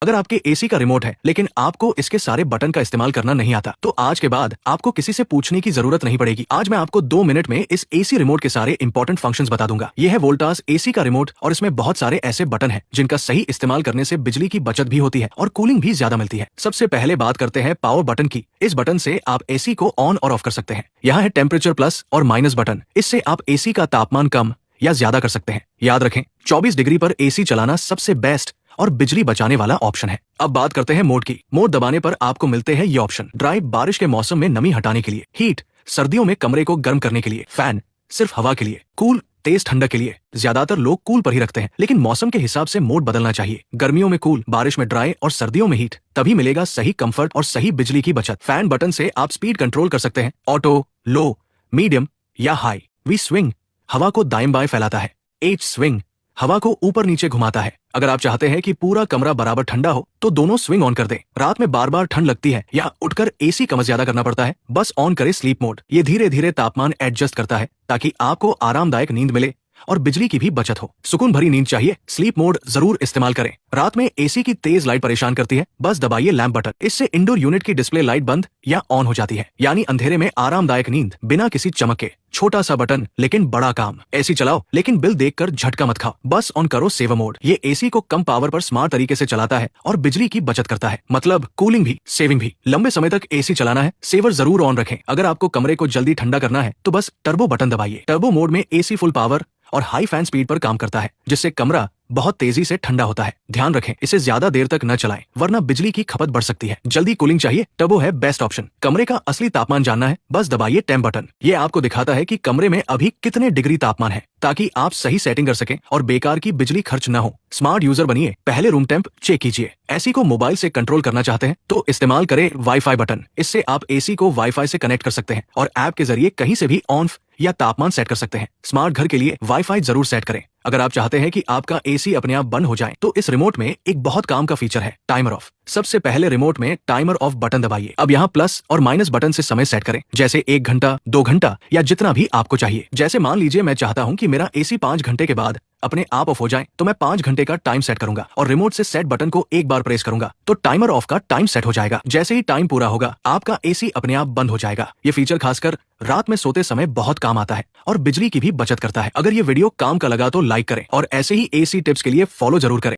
अगर आपके एसी का रिमोट है लेकिन आपको इसके सारे बटन का इस्तेमाल करना नहीं आता, तो आज के बाद आपको किसी से पूछने की जरूरत नहीं पड़ेगी। आज मैं आपको 2 मिनट में इस एसी रिमोट के सारे इंपॉर्टेंट फंक्शंस बता दूंगा। यह है वोल्टास एसी का रिमोट और इसमें बहुत सारे ऐसे बटन हैं जिनका सही इस्तेमाल करने से बिजली की बचत भी होती है और कूलिंग भी ज्यादा मिलती है। सबसे पहले बात करते हैं पावर बटन की। इस बटन से आप एसी को ऑन और ऑफ कर सकते हैं। यहाँ है टेम्परेचर प्लस और माइनस बटन। इससे आप एसी का तापमान कम या ज्यादा कर सकते हैं। याद रखें, 24 डिग्री पर एसी चलाना सबसे बेस्ट और बिजली बचाने वाला ऑप्शन है। अब बात करते हैं मोड की। मोड दबाने पर आपको मिलते हैं ये ऑप्शन। ड्राई, बारिश के मौसम में नमी हटाने के लिए। हीट, सर्दियों में कमरे को गर्म करने के लिए। फैन, सिर्फ हवा के लिए। कूल, तेज ठंडक के लिए। ज्यादातर लोग कूल पर ही रखते हैं, लेकिन मौसम के हिसाब से मोड बदलना चाहिए। गर्मियों में कूल, बारिश में ड्राई और सर्दियों में हीट। तभी मिलेगा सही कंफर्ट और सही बिजली की बचत। फैन बटन से आप स्पीड कंट्रोल कर सकते हैं, ऑटो, लो, मीडियम या हाई। वी स्विंग, हवा को दाएं बाएं फैलाता है। एच स्विंग, हवा को ऊपर नीचे घुमाता है। अगर आप चाहते हैं कि पूरा कमरा बराबर ठंडा हो तो दोनों स्विंग ऑन कर दें। रात में बार बार ठंड लगती है या उठकर एसी कम ज्यादा करना पड़ता है, बस ऑन करें स्लीप मोड। ये धीरे धीरे तापमान एडजस्ट करता है ताकि आपको आरामदायक नींद मिले और बिजली की भी बचत हो। सुकून भरी नींद चाहिए, स्लीप मोड जरूर इस्तेमाल करें। रात में एसी की तेज लाइट परेशान करती है, बस दबाइए लैंप बटन। इससे इंडोर यूनिट की डिस्प्ले लाइट बंद या ऑन हो जाती है, यानी अंधेरे में आरामदायक नींद बिना किसी चमक के। छोटा सा बटन लेकिन बड़ा काम। एसी चलाओ लेकिन बिल देखकर झटका मत खाओ, बस ऑन करो सेवर मोड। ये एसी को कम पावर पर स्मार्ट तरीके से चलाता है और बिजली की बचत करता है, मतलब कूलिंग भी सेविंग भी। लंबे समय तक एसी चलाना है, सेवर जरूर ऑन रखें। अगर आपको कमरे को जल्दी ठंडा करना है तो बस टर्बो बटन दबाइए। टर्बो मोड में एसी फुल पावर और हाई फैन स्पीड पर काम करता है, जिससे कमरा बहुत तेजी से ठंडा होता है। ध्यान रखें, इसे ज्यादा देर तक न चलाएं, वरना बिजली की खपत बढ़ सकती है। जल्दी कूलिंग चाहिए, टर्बो है बेस्ट ऑप्शन। कमरे का असली तापमान जानना है, बस दबाइए टेम्प बटन। ये आपको दिखाता है कि कमरे में अभी कितने डिग्री तापमान है, ताकि आप सही सेटिंग कर सकें और बेकार की बिजली खर्च न हो। स्मार्ट यूजर बनिए, पहले रूम टेम्प चेक कीजिए। एसी को मोबाइल से कंट्रोल करना चाहते हैं तो इस्तेमाल करें वाईफाई बटन। इससे आप एसी को वाईफाई से कनेक्ट कर सकते हैं और ऐप के जरिए कहीं से भी ऑन या तापमान सेट कर सकते हैं। स्मार्ट घर के लिए वाईफाई जरूर सेट करें। अगर आप चाहते हैं कि आपका एसी अपने आप बंद हो जाए तो इस रिमोट में एक बहुत काम का फीचर है, टाइमर ऑफ। सबसे पहले रिमोट में टाइमर ऑफ बटन दबाइए। अब यहाँ प्लस और माइनस बटन से समय सेट करें, जैसे 1 घंटा, 2 घंटा या जितना भी आपको चाहिए। जैसे मान लीजिए मैं चाहता हूँ कि मेरा एसी 5 घंटे के बाद अपने आप ऑफ हो जाए, तो मैं 5 घंटे का टाइम सेट करूंगा और रिमोट से सेट बटन को एक बार प्रेस करूंगा तो टाइमर ऑफ का टाइम सेट हो जाएगा। जैसे ही टाइम पूरा होगा आपका एसी अपने आप बंद हो जाएगा। ये फीचर खासकर रात में सोते समय बहुत काम आता है और बिजली की भी बचत करता है। अगर ये वीडियो काम का लगा तो लाइक करें और ऐसे ही एसी टिप्स के लिए फॉलो जरूर करें।